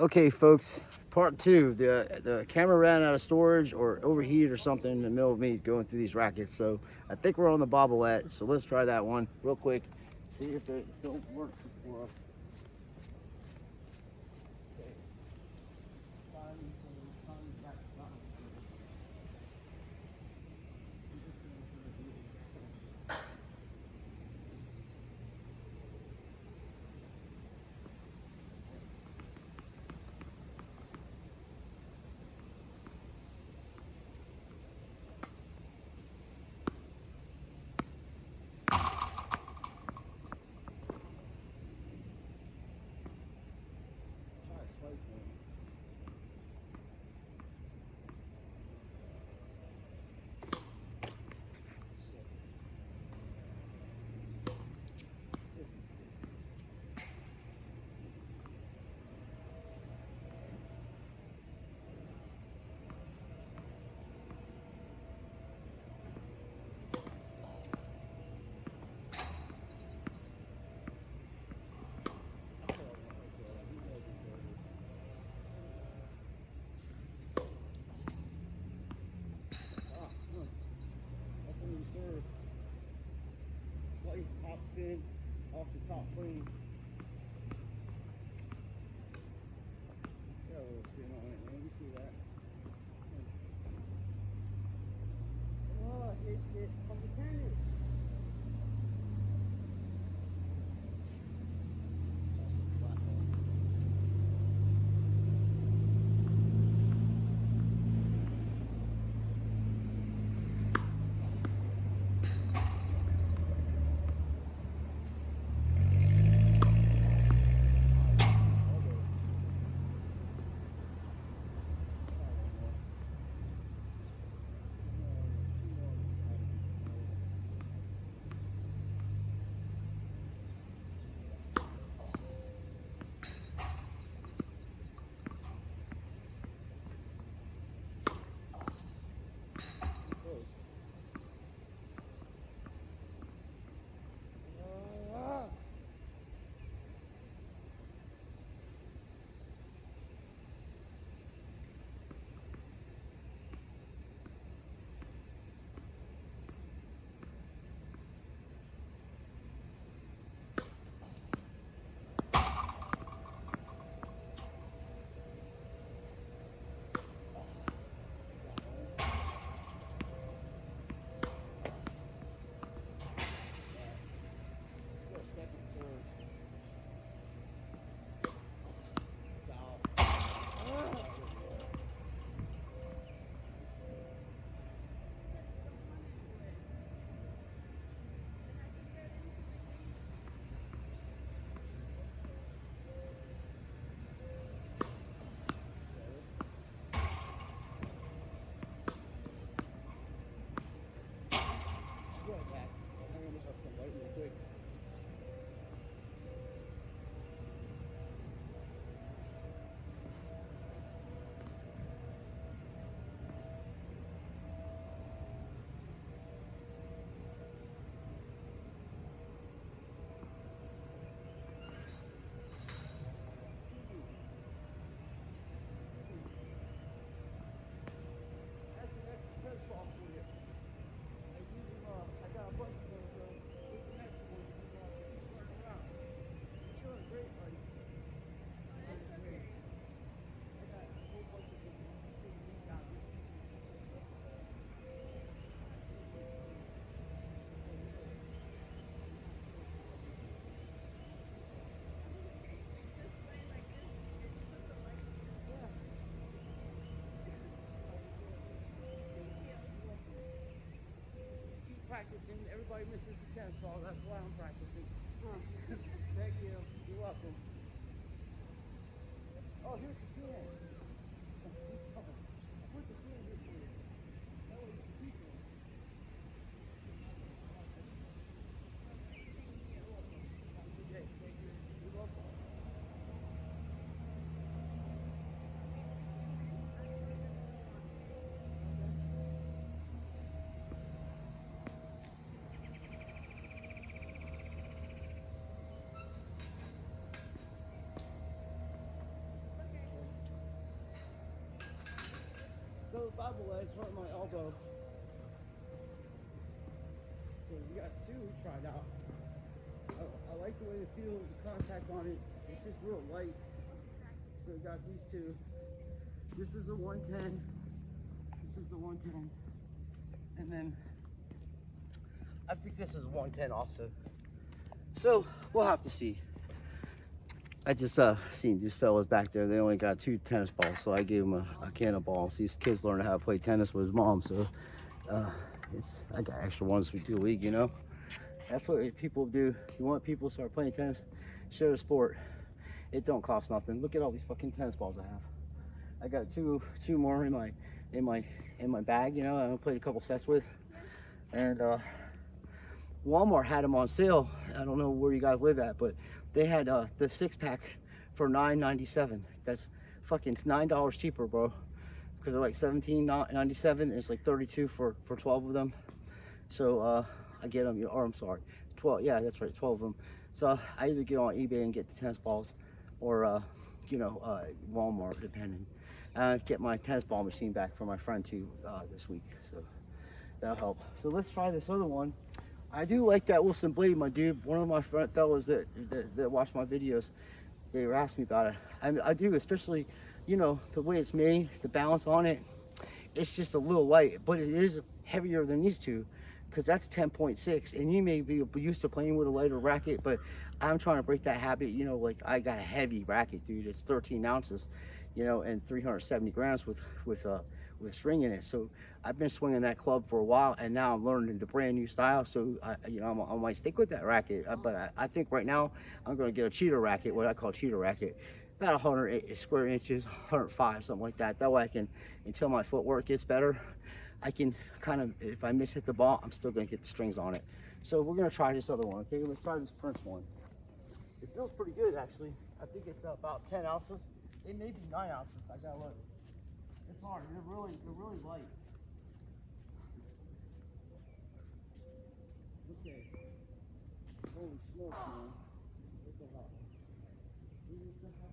Okay, folks, part two. The camera ran out of storage or overheated or something in the middle of me going through these rackets. So I think we're on the bobblette. So let's try that one real quick. See if it still works for us. Okay. That's when you serve. Slice top spin off the top plane. Got a little spin on it, man. You see that? Oh, it from the tennis. Practicing. Everybody misses the tennis ball. That's why I'm practicing. Thank you. You're welcome. Oh, here's the can. Put the can here for you. That way you can keep it. Okay, thank you. You're welcome. the bobblehead hurt my elbow. So we got two we tried out. I like the way it feels, the contact on it. It's just a little light. So we got these two. This is a 110. This is the 110. And then I think this is 110 also. So we'll have to see. I just seen these fellas back there. They only got 2 tennis balls, so I gave them a can of balls. These kids learn how to play tennis with his mom, so I got extra ones. We do league, you know. That's what people do. You want people to start playing tennis, share the sport. It don't cost nothing. Look at all these fucking tennis balls I have. I got two more in my bag, you know. I played a couple sets with, and Walmart had them on sale. I don't know where you guys live at, but they had the 6-pack for $9.97. That's fucking $9 cheaper, bro. Because they're like $17.97. It's like $32 for 12 of them. So I get them, or I'm sorry, 12. Yeah, that's right, 12 of them. So I either get on eBay and get the tennis balls, or you know, Walmart, depending. Get my tennis ball machine back for my friend too this week. So that'll help. So let's try this other one. I do like that Wilson blade, my dude. One of my fellows that watch my videos, they were asking me about it. I do, especially, you know, the way it's made, the balance on it. It's just a little light, but it is heavier than these two, because that's 10.6, and you may be used to playing with a lighter racket, but I'm trying to break that habit. You know, like, I got a heavy racket, dude. It's 13 ounces, you know, and 370 grams with string in it. So I've been swinging that club for a while, and now I'm learning the brand new style. So you know, I might stick with that racket, but I think right now I'm going to get a cheater racket, what I call cheater racket, about 100 square inches, 105, something like that. That way I can, until my footwork gets better, I can kind of, if I miss hit the ball, I'm still going to get the strings on it. So we're going to try this other one. Okay, let's try this Prince one. It feels pretty good, actually. I think it's about 10 ounces. It may be 9 ounces. I got to look. It's hard. They're really light. Okay. Holy smokes, man. What the hell? What the hell?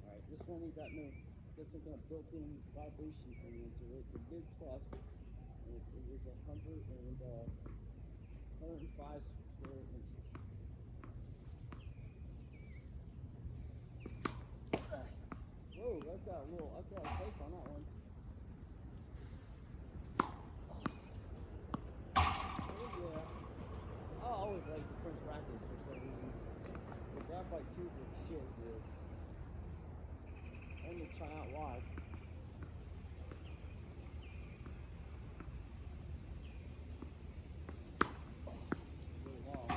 Alright, this one ain't got no, doesn't got built-in vibration thing into it. It's a big plus. It is 105 square inches. Whoa, I've got a place on that one. Oh yeah. I always like the Prince Racquets for some reason. The graphite tube with shit is. I'm gonna try out live. Really long.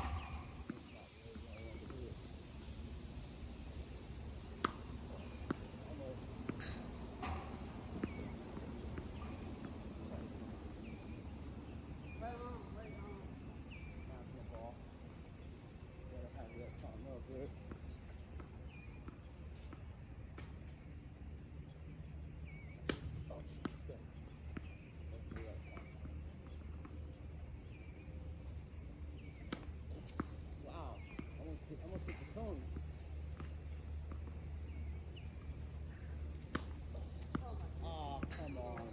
Wow, almost hit the cone. Oh, come on.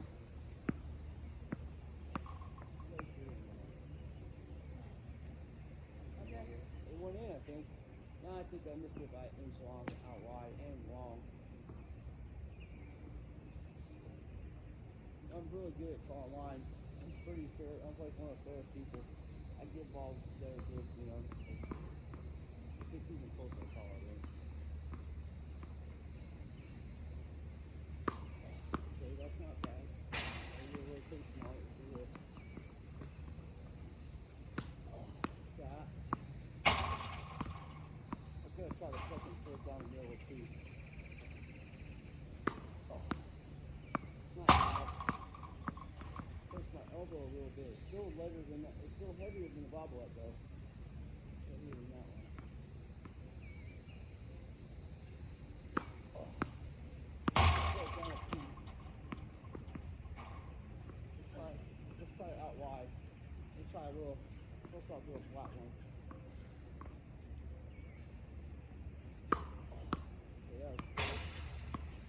It went in, I think. No, I think I missed it by an inch long, out wide and long. I'm really good at calling lines. I'm pretty fair. I'm like one of the fairest people. I get balls that are good, you know. I think even closer to call it in. Okay, that's not bad. Your rotation on it is good. That. I'm gonna try to fucking throw down the middle too. Not bad. Push my elbow a little bit. It's still lighter than that. It's still heavier than the bobblehead though. Heavier than that one. I'll do a flat one. Yeah,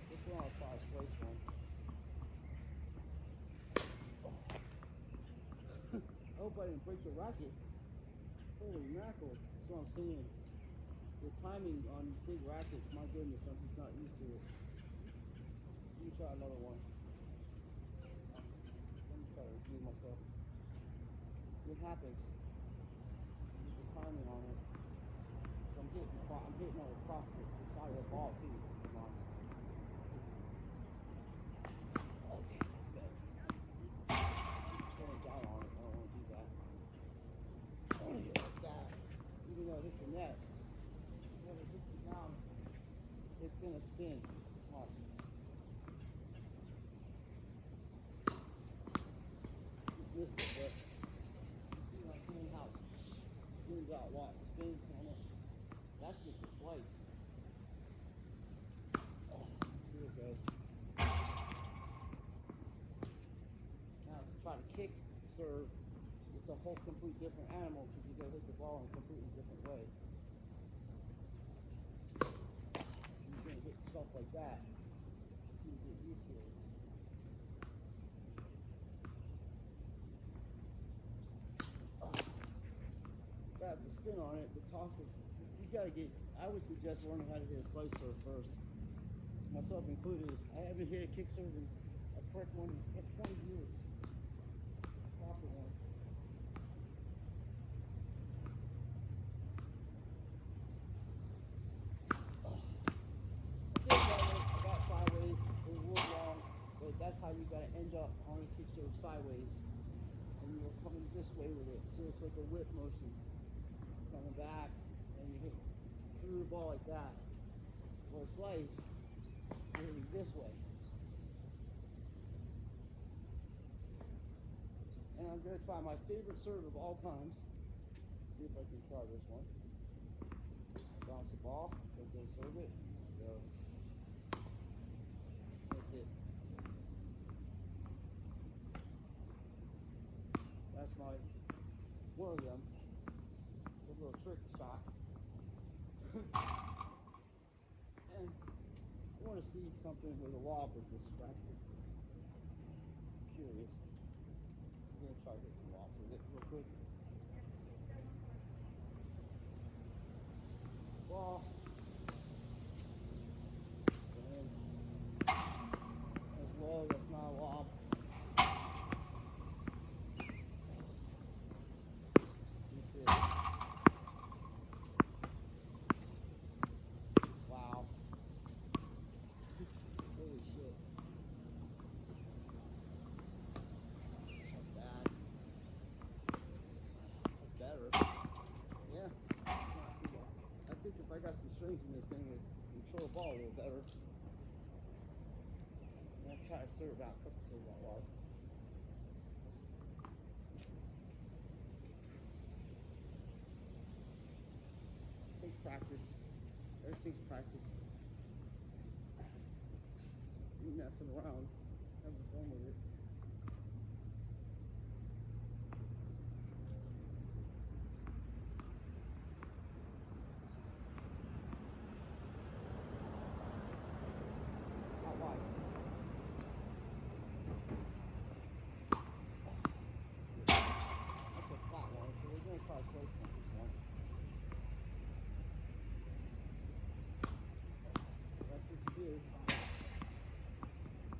this one I'll try a slice one. I hope I didn't break the racket. Holy mackerel, that's what I'm saying. The timing on these big rackets, my goodness, I'm just not used to it. Let me try another one. Let me try to review myself. What happens? Use the timing on it. So I'm hitting it across the side of the ball too. Come on. Okay, that's good. I'm going down on it. I don't want to do that. I want to hit like that. Even though I hit the net, when it hits the ground, it's going to spin. Come on. Just missed it, but you know, seeing how it spins out. Watch. Spins on it. That's just a slice. Oh, here it goes. Now to try to kick, serve, it's a whole complete different animal because you gotta hit the ball in a completely different way. You're gonna hit stuff like that. You get used to it. Got the spin on it, the toss is, you gotta get, I would suggest learning how to hit a slice serve first. Myself included. I haven't hit a kick serve in a correct one in 20 years. Proper one. I got sideways, it was a little long, but that's how you gotta end up on a kick serve sideways. And you're coming this way with it. So it's like a whip motion. Coming back, and you hit through the ball like that. Or a slice, you're hitting this way. And I'm going to try my favorite serve of all times. See if I can try this one. Bounce the ball, then go serve it. Go. Missed it. That's one of them. It's a little trick shot. And I want to see something with a lob with this racket. Curious. I'm going to try this lob with it real quick. Ball. And as well, that's not a lob. Wow. Holy shit. That's bad. That's better. Yeah. I think if I got some strings in this thing, it would control the ball a little better. I'm gonna try to serve out a couple serves out loud. Takes practice. Everything's practice. You messing around, having fun with it. Not wide. That's a flat one, so we're gonna try a slice on this one. That's what you do.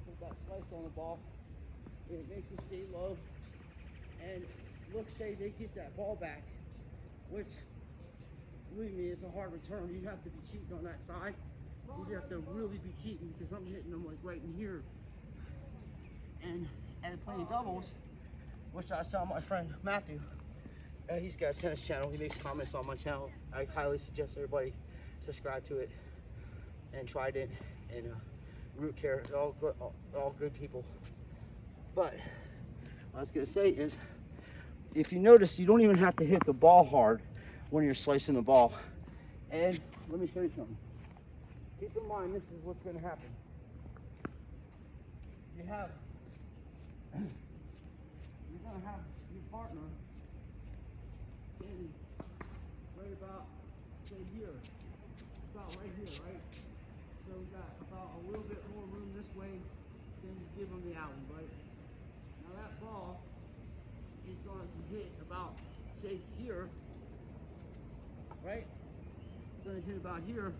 Put that slice on the ball. It makes it stay low. And look, say they get that ball back, which, believe me, it's a hard return. You have to be cheating on that side. You have to really be cheating because I'm hitting them like right in here. And playing doubles, which I was telling my friend Matthew, he's got a tennis channel. He makes comments on my channel. I highly suggest everybody subscribe to it and try it and root care. They're all good people. But what I was gonna say is, if you notice, you don't even have to hit the ball hard when you're slicing the ball. And let me show you something. Keep in mind, this is what's gonna happen. You're gonna have your partner standing right about, say, here. About right here, right? So we got about a little bit more room this way than you give them the alley, right? Now that ball is going to hit about, say, here, right? It's going to hit about here,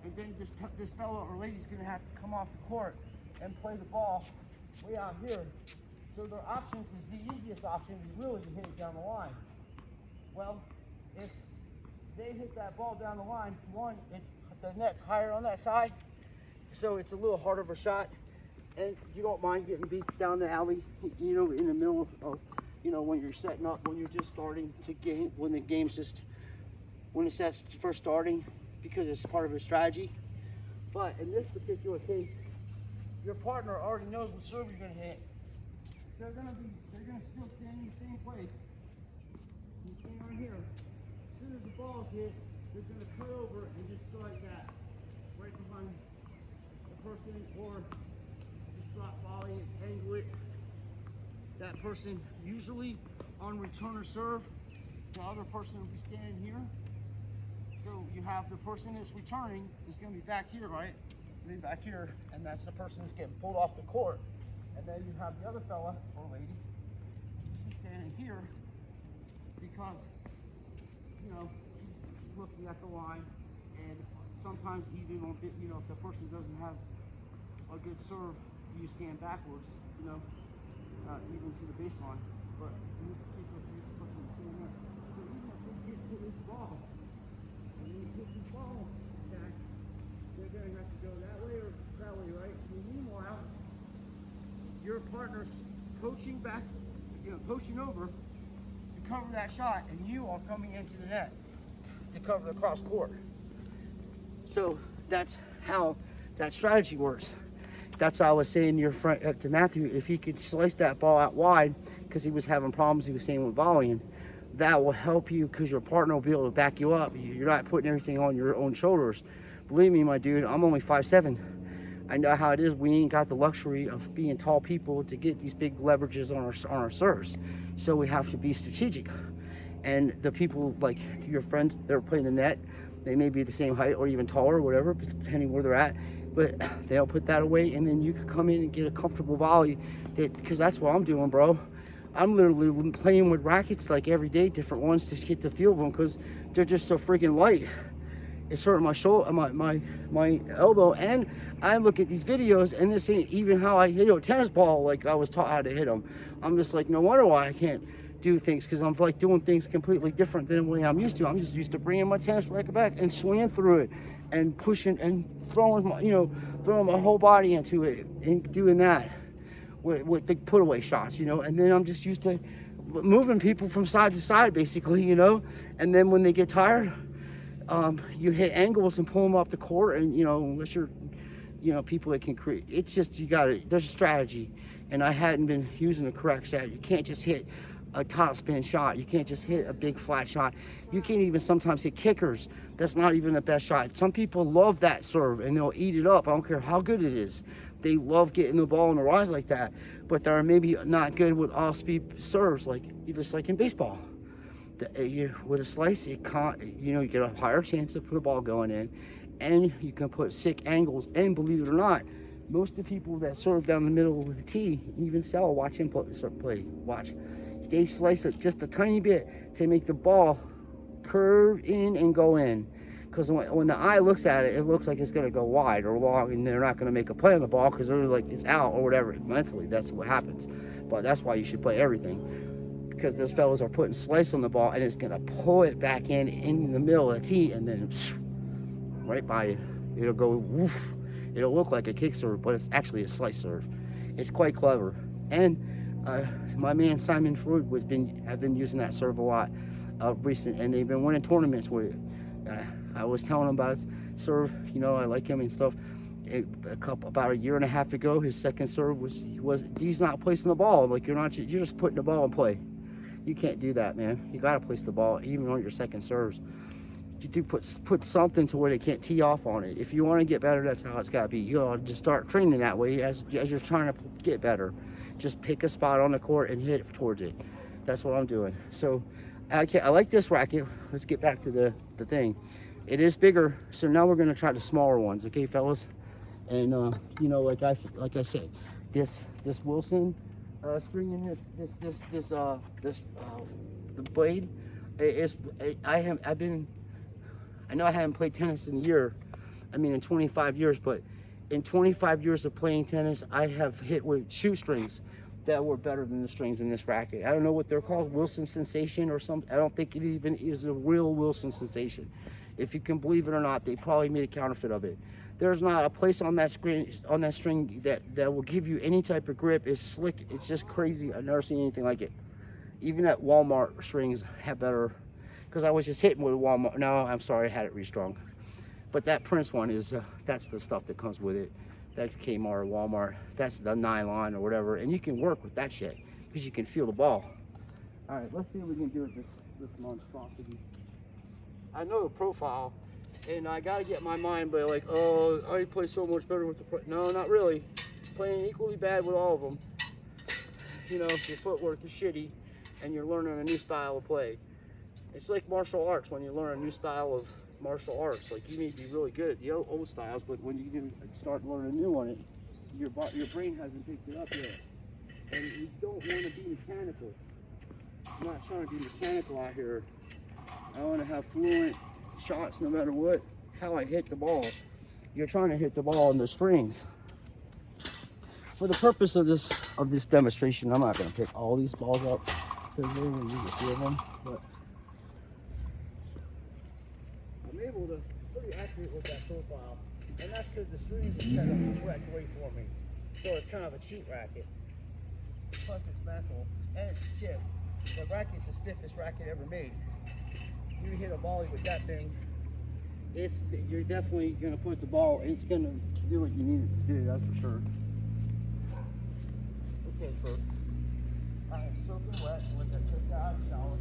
and then this fellow or lady's going to have to come off the court and play the ball way out here. So their options is the easiest option is really to hit it down the line. Well, if they hit that ball down the line, one, it's the net's higher on that side, so it's a little harder of a shot, and you don't mind getting beat down the alley, you know, in the middle of, you know, when you're setting up, when you're just starting to game, when the game's just, when it's just first starting, because it's part of a strategy. But in this particular case, your partner already knows what serve you're going to hit. They're going to still stand in the same place. You stand right here. As soon as the ball's hit, they're going to cut over and just go like that, right behind the person, or just drop volley and angle it. That person, usually on return or serve, the other person will be standing here. So you have the person that's returning is going to be back here, right? Be back here, and that's the person that's getting pulled off the court. And then you have the other fella or lady, she's standing here because, you know, she's looking at the line, and sometimes even on, you know, if the person doesn't have a good serve, you stand backwards, you know, even to the baseline. But in this particular case, the person is standing there. So even if they get to this ball, and they hit the ball back, they're going to have to go that way or that way, right? And meanwhile, your partner's coaching back, you know, coaching over to cover that shot, and you are coming into the net to cover the cross court. So that's how that strategy works. That's how I was saying to your friend, to Matthew, if he could slice that ball out wide, because he was having problems, he was saying with volleying, that will help you because your partner will be able to back you up. You're not putting everything on your own shoulders. Believe me, my dude, I'm only 5'7". I know how it is. We ain't got the luxury of being tall people to get these big leverages on our serves. So we have to be strategic. And the people, like your friends that are playing the net, they may be the same height or even taller or whatever, depending where they're at. But they'll put that away, and then you can come in and get a comfortable volley. Because that's what I'm doing, bro. I'm literally playing with rackets like every day, different ones to get the feel of them, because they're just so freaking light. It's hurting my shoulder, my elbow, and I look at these videos, and this ain't even how I hit a tennis ball like I was taught how to hit them. I'm just like, no wonder why I can't do things, because I'm like doing things completely different than the way I'm used to. I'm just used to bringing my tennis racket back and swinging through it, and pushing and throwing my, throwing my whole body into it, and doing that with the put away shots, and then I'm just used to moving people from side to side, basically, and then when they get tired, you hit angles and pull them off the court, and unless you're people that can create, it's just, there's a strategy, and I hadn't been using the correct strategy. You can't just hit a top spin shot. You can't just hit a big flat shot. You can't even sometimes hit kickers. That's not even the best shot. Some people love that serve and they'll eat it up. I don't care how good it is. They love getting the ball in the rise like that, but they're maybe not good with off-speed serves, just like in baseball. With a slice, you get a higher chance of the ball going in, and you can put sick angles. And believe it or not, most of the people that serve down the middle of the tee, even Sal, watch him play. Watch, they slice it just a tiny bit to make the ball curve in and go in. Because when the eye looks at it, it looks like it's going to go wide or long, and they're not going to make a play on the ball because they're like, it's out or whatever. Mentally, that's what happens. But that's why you should play everything, because those fellas are putting slice on the ball, and it's going to pull it back in the middle of the tee, and then right by you. It'll go woof. It'll look like a kick serve, but it's actually a slice serve. It's quite clever. And my man Simon Freud have been using that serve a lot recent, and they've been winning tournaments with it. I was telling him about his serve, I like him and stuff. About a year and a half ago, his second serve he's not placing the ball. Like, you're just putting the ball in play. You can't do that, man. You got to place the ball even on your second serves. You do put something to where they can't tee off on it. If you want to get better, that's how it's got to be. You got to just start training that way as you're trying to get better. Just pick a spot on the court and hit towards it. That's what I'm doing. So I like this racket. Let's get back to the thing. It is bigger, so now we're gonna try the smaller ones, okay, fellas? And you know, like I said, this Wilson string in the blade. I know I haven't played tennis in a year. I mean, in 25 years, but in 25 years of playing tennis, I have hit with shoestrings that were better than the strings in this racket. I don't know what they're called, Wilson Sensation or something. I don't think it even is a real Wilson Sensation. If you can believe it or not, they probably made a counterfeit of it. There's not a place on that string that will give you any type of grip. It's slick. It's just crazy. I've never seen anything like it. Even at Walmart strings have better, because I was just hitting with Walmart. No, I'm sorry, I had it restrung. But that Prince one is, that's the stuff that comes with it. That's Kmart or Walmart. That's the nylon or whatever. And you can work with that shit because you can feel the ball. All right, let's see what we can do with this monstrosity. I know the profile, and I got to get my mind by like, oh, I play so much better with the pro. No, not really. Playing equally bad with all of them. You know, if your footwork is shitty and you're learning a new style of play. It's like martial arts when you learn a new style of martial arts. Like, you may be really good at the old styles, but when you start learning a new one, your brain hasn't picked it up yet. And you don't want to be mechanical. I'm not trying to be mechanical out here. I want to have fluent shots no matter what, how I hit the ball. You're trying to hit the ball on the strings. For the purpose of this demonstration, I'm not going to pick all these balls up because we're going to use a few of them. But I'm able to pretty accurate with that profile, and that's because the strings are set up the correct way for me. So it's kind of a cheat racket. Plus it's metal and it's stiff. The racket's the stiffest racket ever made. You hit a volley with that thing, you're definitely gonna put the ball. It's gonna do what you need it to do. That's for sure. Okay, folks. I am soaking wet when I took out a shower.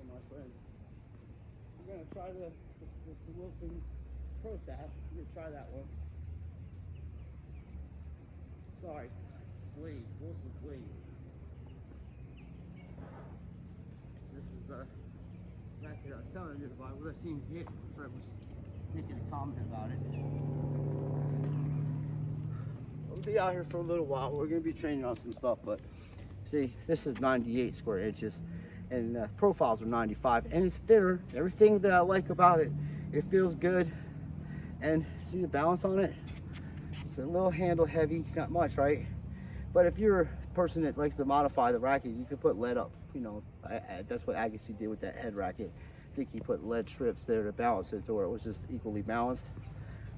My friends, I'm gonna try the Wilson Pro Staff. I'm gonna try that one. Sorry, blade, Wilson blade. This is the racket I was telling you about. What I've seen hit. My friend was making a comment about it. We'll be out here for a little while. We're gonna be training on some stuff, but see, this is 98 square inches. And profiles are 95, and it's thinner. Everything that I like about it, it feels good. And see the balance on it? It's a little handle heavy, not much, right? But if you're a person that likes to modify the racket, you could put lead up. You know, that's what Agassi did with that head racket. I think he put lead strips there to balance it, so where it was just equally balanced.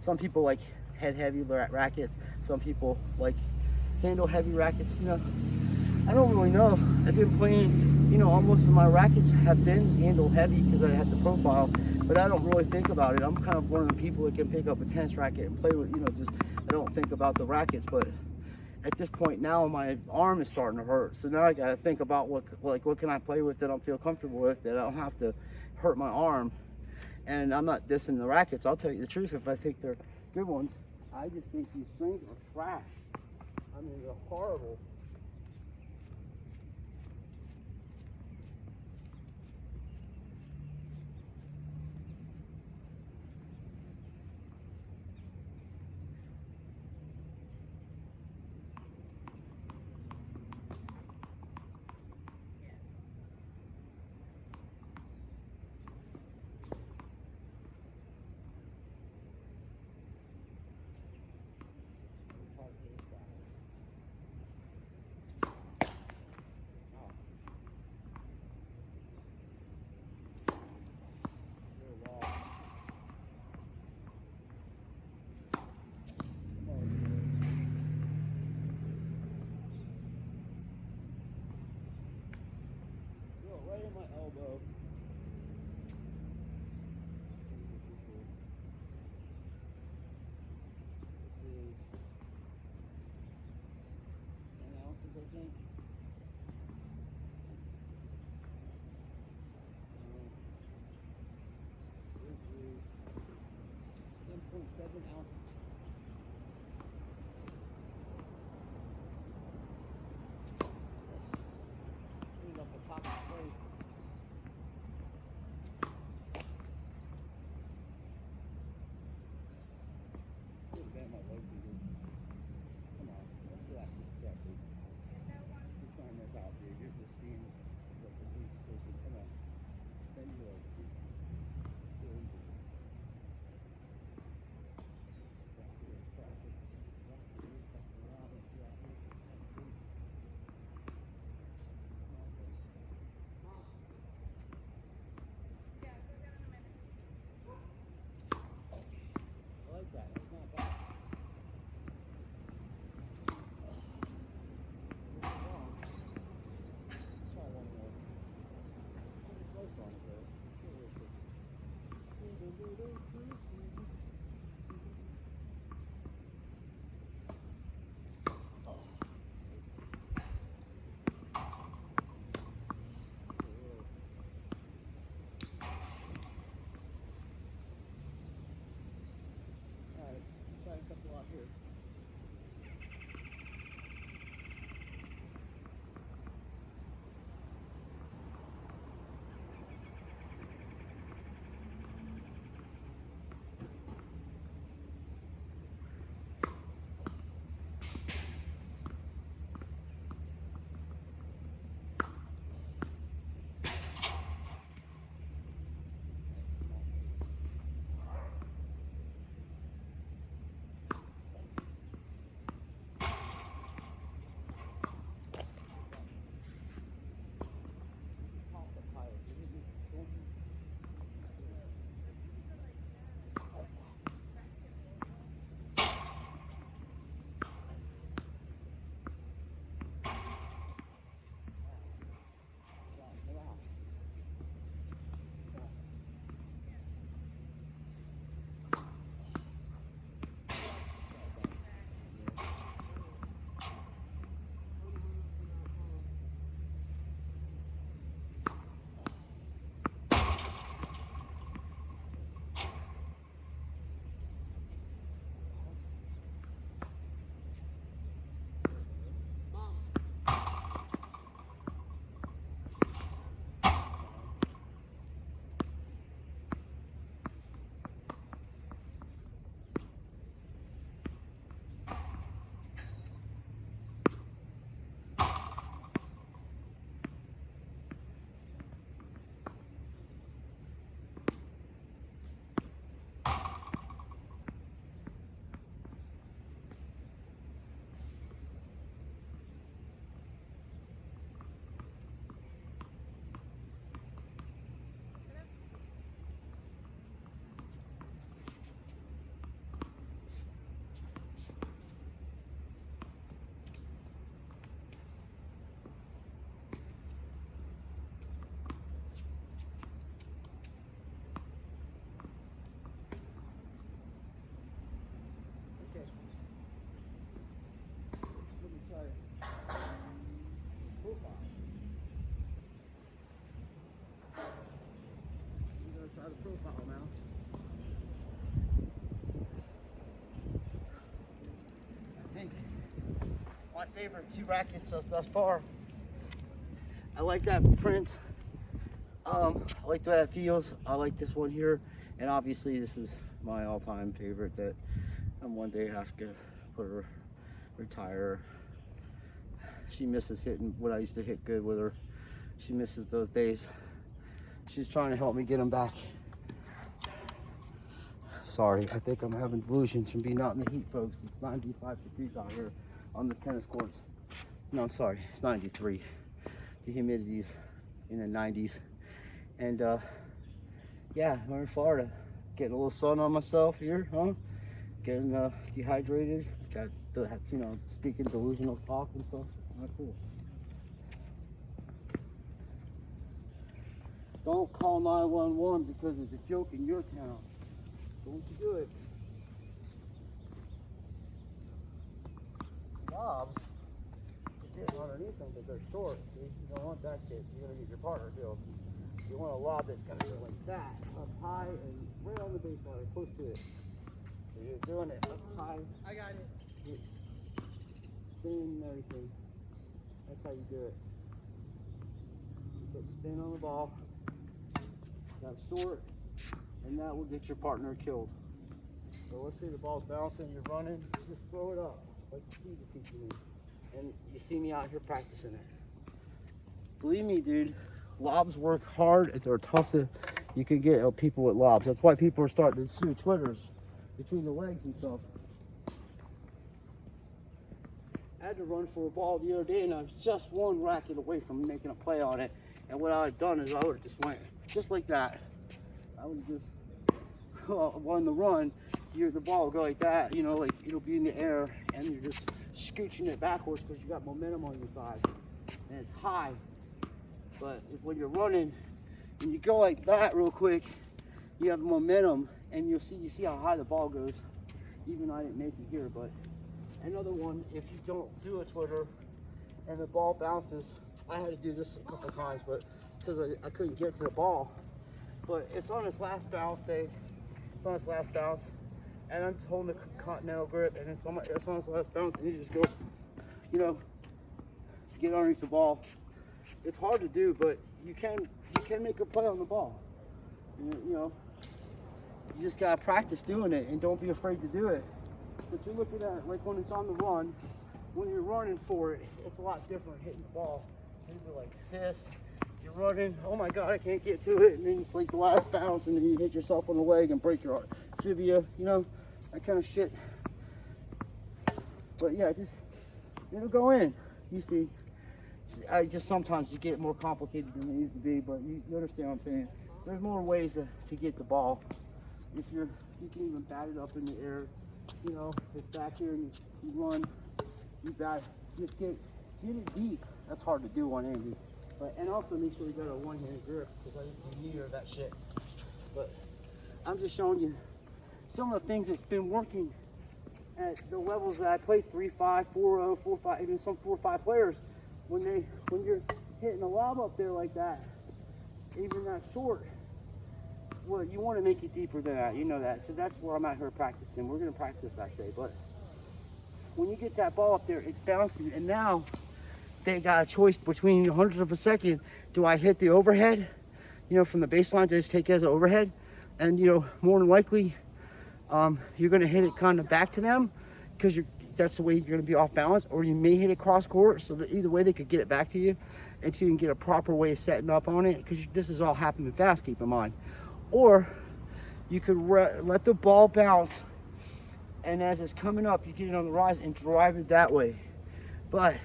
Some people like head heavy rackets. Some people like handle heavy rackets. You know, I don't really know. I've been playing, you know, almost of my rackets have been handle heavy because I had the profile, but I don't really think about it. I'm kind of one of the people that can pick up a tennis racket and play with, you know, just, I don't think about the rackets, but at this point now my arm is starting to hurt. So now I got to think about what can I play with that I feel comfortable with, that I don't have to hurt my arm. And I'm not dissing the rackets. I'll tell you the truth, if I think they're good ones. I just think these strings are trash. I mean, they're horrible. spot here. Try the profile now. I think my favorite 2 rackets thus far. I like that print. I like the way it feels. I like this one here, and obviously this is my all-time favorite that I'm one day have to put her retire. She misses hitting when I used to hit good with her. She misses those days. She's trying to help me get them back. Sorry, I think I'm having delusions from being out in the heat, folks. It's 95 degrees out here on the tennis courts. No, I'm sorry, it's 93. The humidity's in the 90s. And yeah, I'm in Florida. Getting a little sun on myself here, huh? Getting dehydrated. Got the, speaking delusional talk and stuff. Not cool. Don't call 911 because there's a joke in your town. Don't you do it. Knobs, you get underneath them, but they're short. See, you don't want that shit. You're gonna get your partner killed. You want a lob that's gonna go like that, up high and right on the baseline, close to it. So you're doing it up high. I got it. Spin and everything. That's how you do it. You put spin on the ball. That's short, and that will get your partner killed. So let's say the ball's bouncing, you're running, just throw it up like Steve is teaching me. And you see me out here practicing it. Believe me, dude, lobs work hard. They're tough to, you can get people with lobs. That's why people are starting to sue Twitters between the legs and stuff. I had to run for a ball the other day, and I was just 1 racket away from making a play on it. And what I would have done is I would have just went just like that. I would have just won the run. The ball will go like that, like it'll be in the air, and you're just scooching it backwards because you got momentum on your side, and it's high. But when you're running and you go like that real quick, you have momentum, and you see how high the ball goes. Even I didn't make it here, but another one, if you don't do a Twitter and the ball bounces, I had to do this a couple times, but because I couldn't get to the ball. But it's on its last bounce, Dave. It's on its last bounce. and I'm just holding the continental grip, and it's on the last bounce, and you just go, you know, get underneath the ball. It's hard to do, but you can make a play on the ball. You know, you just gotta practice doing it, and don't be afraid to do it. But you're looking at, like, when it's on the run, when you're running for it, it's a lot different hitting the ball. You're like this, you're running, oh my God, I can't get to it, and then it's like the last bounce, and then you hit yourself on the leg and break your tibia, you know, that kind of shit. But yeah, just, it'll go in, you see. I just sometimes you get more complicated than it needs to be, but you understand what I'm saying. There's more ways to get the ball. If you can even bat it up in the air, you know, it's back here and you run, you bat, just get it deep. That's hard to do one-handed. But and also make sure you got a one-handed grip, because I used to be near that shit. But I'm just showing you some of the things that's been working at the levels that I play, 3-5, 4-0, 4-5, even some 4-5 players. When you're hitting a lob up there like that, even that short, well, you want to make it deeper than that, you know that. So that's where I'm out here practicing. We're going to practice that day. But when you get that ball up there, it's bouncing, and now they got a choice between hundredths of a second. Do I hit the overhead, you know, from the baseline to just take it as an overhead? And, you know, more than likely, you're going to hit it kind of back to them, because that's the way you're going to be off balance, or you may hit it cross court, so that either way they could get it back to you, and so you can get a proper way of setting up on it, because this is all happening fast, keep in mind. Or you could let the ball bounce, and as it's coming up, you get it on the rise and drive it that way. But,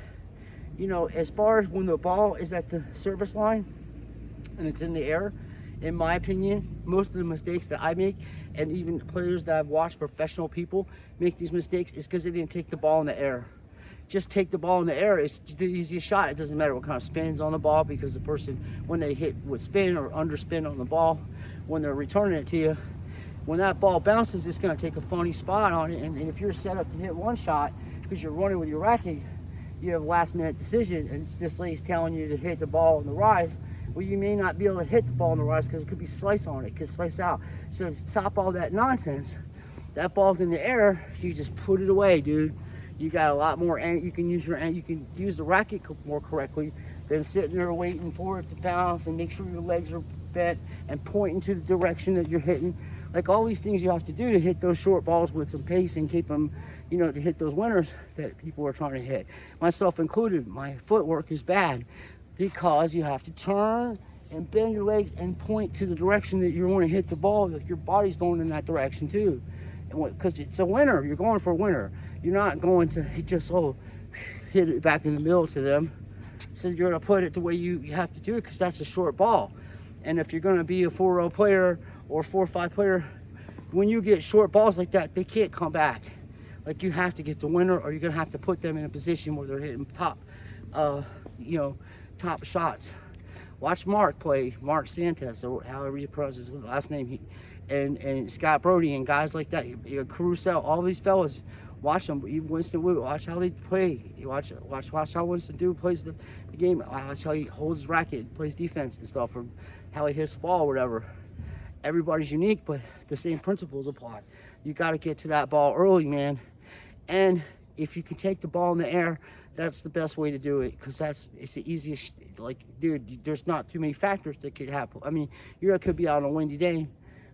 you know, as far as when the ball is at the service line and it's in the air, in my opinion, most of the mistakes that I make, and even players that I've watched, professional people make these mistakes, is because they didn't take the ball in the air. Just take the ball in the air. It's the easiest shot. It doesn't matter what kind of spin's on the ball, because the person, when they hit with spin or underspin on the ball, when they're returning it to you, when that ball bounces, it's going to take a funny spot on it. And if you're set up to hit one shot because you're running with your racket, you have a last minute decision, and this lady's telling you to hit the ball on the rise. Well, you may not be able to hit the ball on the rise because it could be slice on it, it could slice out. So to stop all that nonsense, that ball's in the air, you just put it away, dude. You got a lot more, and you can use the racket more correctly than sitting there waiting for it to bounce, and make sure your legs are bent and pointing to the direction that you're hitting. Like, all these things you have to do to hit those short balls with some pace and keep them, you know, to hit those winners that people are trying to hit. Myself included, my footwork is bad because you have to turn and bend your legs and point to the direction that you want to hit the ball. Like, your body's going in that direction too. Because it's a winner, you're going for a winner. You're not going to just hit it back in the middle to them. So you're going to put it the way you have to do it, because that's a short ball. And if you're going to be a 4-0 player or 4-5 player, when you get short balls like that, they can't come back. Like, you have to get the winner, or you're going to have to put them in a position where they're hitting top shots. Watch Mark play, Mark Santos, or however you pronounce his last name, and Scott Brody and guys like that. Caruso, all these fellas, watch them. Even Winston Wood, watch how they play. Watch how Winston Dude plays the game. Watch how he holds his racket, plays defense and stuff, or how he hits the ball or whatever. Everybody's unique, but the same principles apply. You got to get to that ball early, man. And if you can take the ball in the air, that's the best way to do it, because it's the easiest. Like, dude, there's not too many factors that could happen. I mean, you could be out on a windy day,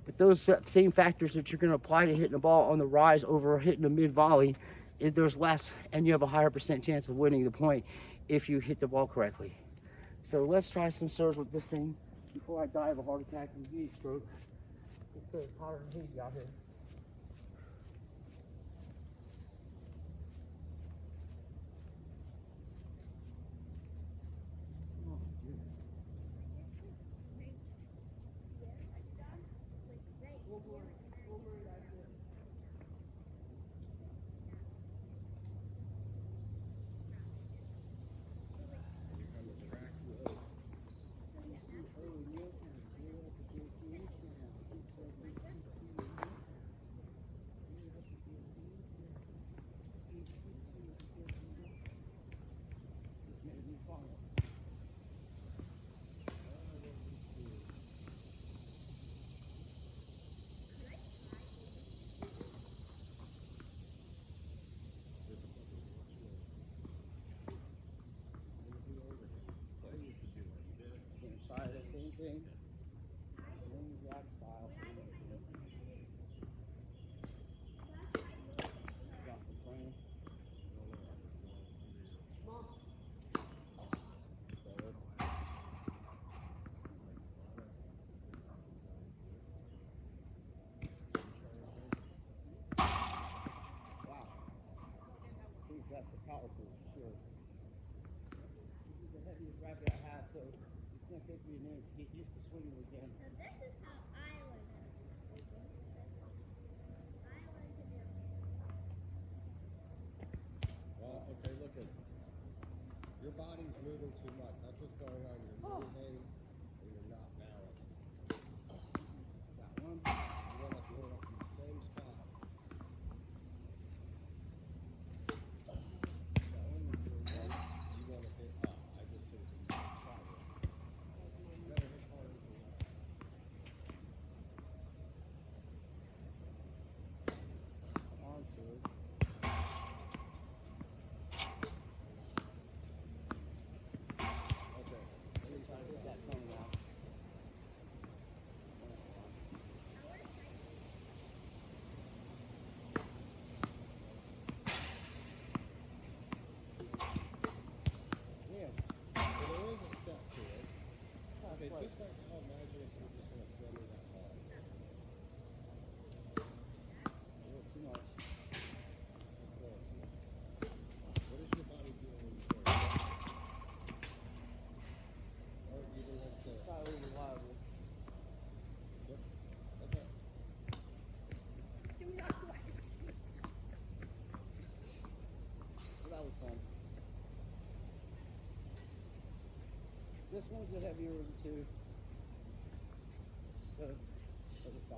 but those same factors that you're going to apply to hitting the ball on the rise over hitting a mid volley, there's less, and you have a higher % chance of winning the point if you hit the ball correctly. So let's try some serves with this thing before I die of a heart attack and heat stroke. It's because it's hotter than heat out here. powerful for sure. This is the heaviest racket I have, so it's gonna take me a minute to get used to swinging again. So this is how I learned how to swing. I learned to do it. Well, okay, look at your body's moving too much. That's what's going on. You're moving and you're not balanced. Got one. You want to hold up in the same spot. You want to hit up. I just think you try it. You gotta hit harder than that. On to it. Okay. Let me try Get it that out. tongue out. Yeah. Well, there is a step to it. Okay, Like, just like how imagine if you're just gonna throw me that ball. a little too much. What is your body doing when you throw it? Or even like the Try a little reliable. yep. Okay. Do not like. So that was fun. This one's the heavier of the two. So, for the 5.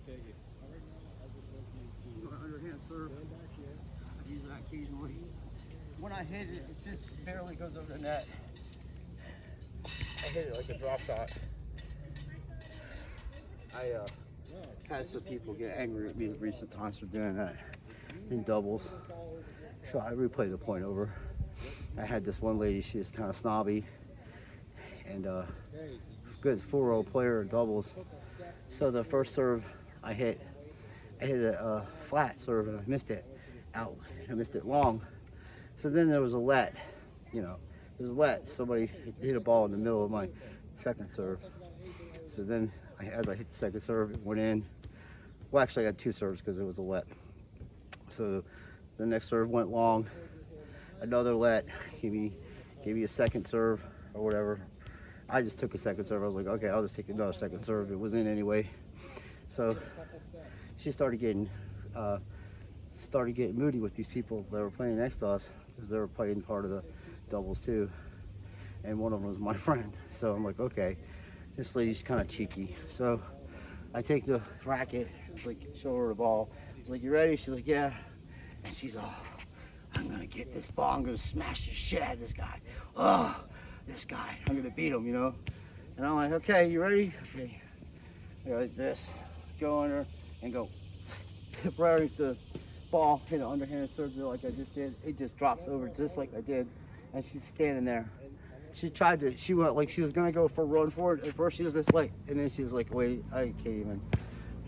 Okay. Right now, I just want you to Underhand serve. stand back here. I use that occasionally. When I hit it, it just barely goes over the net. I hit it like a drop shot. I had some people get angry at me in recent times for doing that in doubles. So I replayed the point over. I had this one lady, she was kind of snobby and good 4-0 player in doubles. So the first serve I hit a flat serve and I missed it out. I missed it long. So then there was a let, you know, there was a let. Somebody hit a ball in the middle of my second serve. So then as I hit the second serve, it went in. Well, actually I got 2 serves because it was a let. So the next serve went long. Another let, gave me a second serve or whatever. I just took a second serve. I was like, okay, I'll just take another second serve. It was in anyway. So she started getting moody with these people that were playing next to us because they were playing part of the doubles too. And one of them was my friend. So I'm like, okay, this lady's kind of cheeky. So I take the racket, it's like, show her the ball. I was like, you ready? She's like, yeah. And she's all, I'm gonna get this ball. I'm gonna smash the shit out of this guy. Oh, this guy. I'm gonna beat him, you know? And I'm like, okay, you ready? Okay. I go like this, go under and go right underneath the ball, hit an underhanded serve like I just did. It just drops over just like I did. And she's standing there. She went like she was gonna go for a run for it. At first she was just like, and then she was like, wait, I can't even.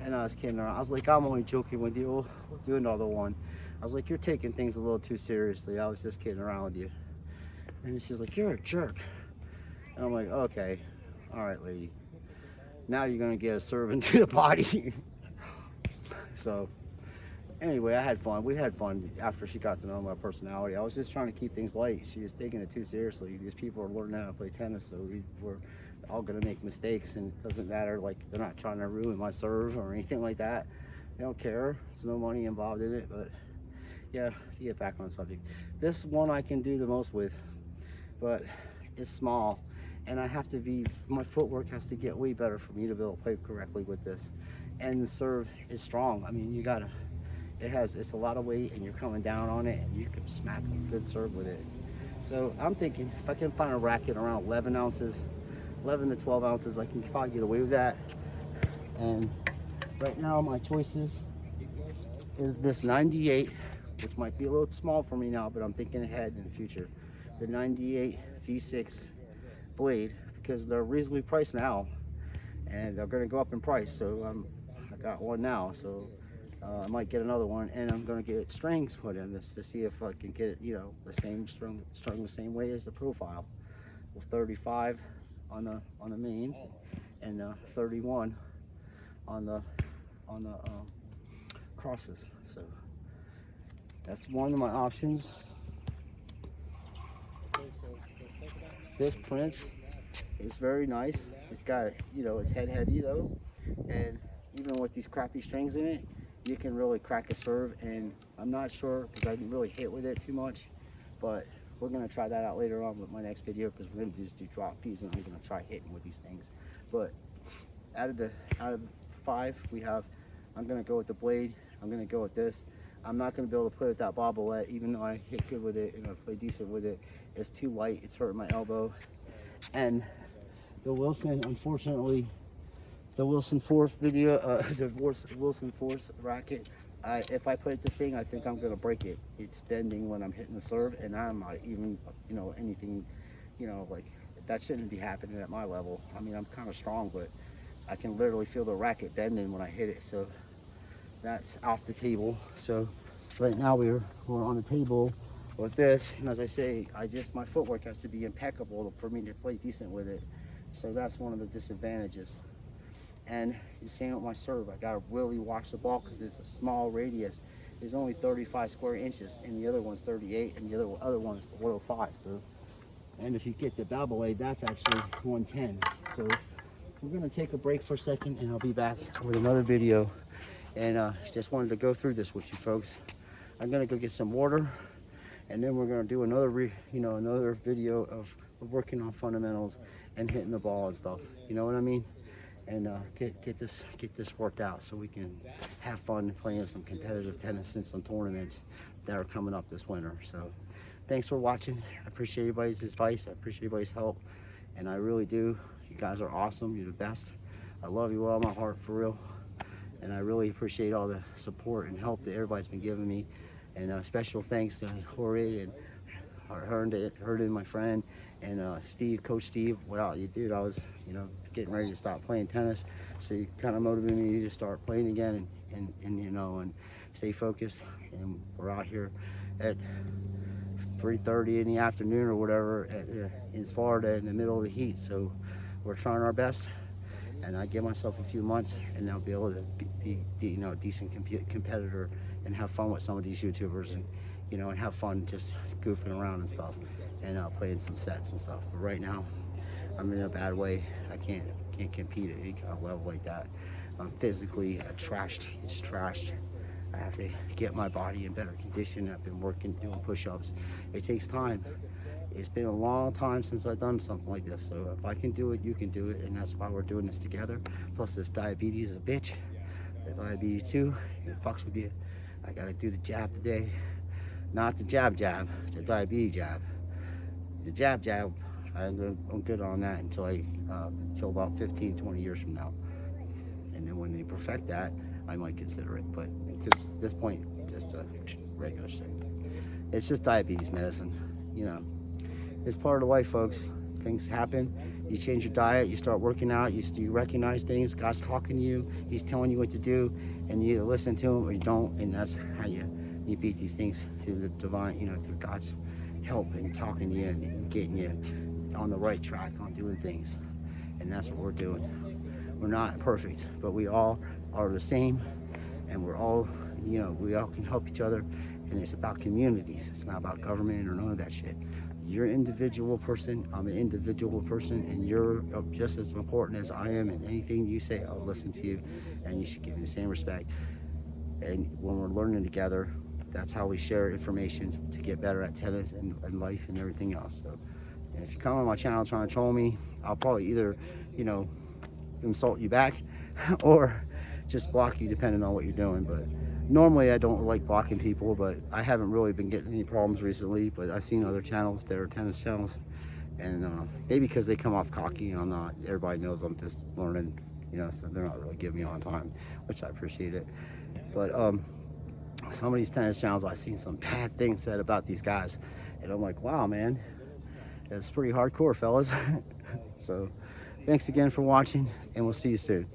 And I was kidding her. I was like, I'm only joking with you. We'll do another one. I was like, you're taking things a little too seriously. I was just kidding around with you. And she was like, you're a jerk. And I'm like, okay, all right, lady. Now you're gonna get a serve into the body. So anyway, I had fun. We had fun after she got to know my personality. I was just trying to keep things light. She was taking it too seriously. These people are learning how to play tennis, so we're all gonna make mistakes, and it doesn't matter. Like, they're not trying to ruin my serve or anything like that. They don't care. There's no money involved in it. But yeah, to get back on subject, this one I can do the most with, but it's small, and I have to be. My footwork has to get way better for me to be able to play correctly with this. And the serve is strong. I mean, you gotta. It's a lot of weight, and you're coming down on it, and you can smack a good serve with it. So I'm thinking if I can find a racket around 11 ounces, 11 to 12 ounces, I can probably get away with that. And right now my choices is this 98, which might be a little small for me now, but I'm thinking ahead in the future. The 98 V6 blade, because they're reasonably priced now, and they're going to go up in price. So I got one now, so I might get another one, and I'm going to get strings put in this to see if I can get it, you know, the same strung the same way as the profile, with 35 on the mains and 31 on the crosses. So that's one of my options. Okay, so think about that. This Prince is very nice. It's got, you know, it's head heavy though, and even with these crappy strings in it, you can really crack a serve. And I'm not sure because I didn't really hit with it too much, but we're gonna try that out later on with my next video because we're gonna just do drop fees and I'm gonna try hitting with these things. But out of the 5 we have, I'm gonna go with the blade. I'm gonna go with this. I'm not gonna be able to play with that bobblette, even though I hit good with it and I play decent with it. It's too light. It's hurting my elbow. And the Wilson, unfortunately, the Wilson Force video, the Wilson Force racket. If I put this thing, I think I'm gonna break it. It's bending when I'm hitting the serve, and I'm not even, you know, anything, you know, like that shouldn't be happening at my level. I mean, I'm kind of strong, but I can literally feel the racket bending when I hit it. So that's off the table. So right now we're on the table with this, and as I say, my footwork has to be impeccable for me to play decent with it. So that's one of the disadvantages. And the same with my serve. I gotta really watch the ball because it's a small radius. It's only 35 square inches, and the other one's 38, and the other one's 105. So, and if you get the bobblade, that's actually 110. So we're gonna take a break for a second, and I'll be back with another video. And just wanted to go through this with you folks. I'm gonna go get some water, and then we're gonna do another another video of working on fundamentals and hitting the ball and stuff. You know what I mean? And get this worked out so we can have fun playing some competitive tennis in some tournaments that are coming up this winter. So thanks for watching. I appreciate everybody's advice. I appreciate everybody's help, and I really do. You guys are awesome. You're the best. I love you all in my heart, for real. And I really appreciate all the support and help that everybody's been giving me. And special thanks to Jorge and Herndon, my friend, and Steve, Coach Steve. Without you, dude, I was, getting ready to stop playing tennis. So you kind of motivated me to start playing again and stay focused. And we're out here at 3:30 in the afternoon or whatever in Florida in the middle of the heat. So we're trying our best. And I give myself a few months, and I'll be able to be a decent competitor and have fun with some of these YouTubers, and have fun just goofing around and stuff, and playing some sets and stuff. But right now, I'm in a bad way. I can't compete at any kind of level like that. I'm physically trashed. It's trashed. I have to get my body in better condition. I've been working, doing push-ups. It takes time. It's been a long time since I've done something like this. So if I can do it, you can do it. And that's why we're doing this together. Plus this diabetes is a bitch. The diabetes too, it fucks with you. I gotta do the jab today. Not the jab, the diabetes jab. The jab, I'm good on that until about 15, 20 years from now. And then when they perfect that, I might consider it. But to this point, just a regular thing. It's just diabetes medicine, It's part of the life, folks. Things happen. You change your diet, you start working out, you recognize things. God's talking to you. He's telling you what to do, and you either listen to him or you don't. And that's how you beat these things through the divine, through God's help and talking to you and getting you on the right track on doing things. And that's what we're doing. We're not perfect, but we all are the same, and we're all, we all can help each other. And it's about communities. It's not about government or none of that shit. You're an individual person, I'm an individual person, and you're just as important as I am, and anything you say, I'll listen to you, and you should give me the same respect. And when we're learning together, that's how we share information to get better at tennis and life and everything else. So, and if you come on my channel trying to troll me, I'll probably either, insult you back or just block you depending on what you're doing. But normally I don't like blocking people, but I haven't really been getting any problems recently. But I've seen other channels, there are tennis channels, and maybe because they come off cocky and I'm not, everybody knows I'm just learning, so they're not really giving me on time, which I appreciate it. But some of these tennis channels, I've seen some bad things said about these guys, and I'm like, wow, man, that's pretty hardcore, fellas. So thanks again for watching, and we'll see you soon.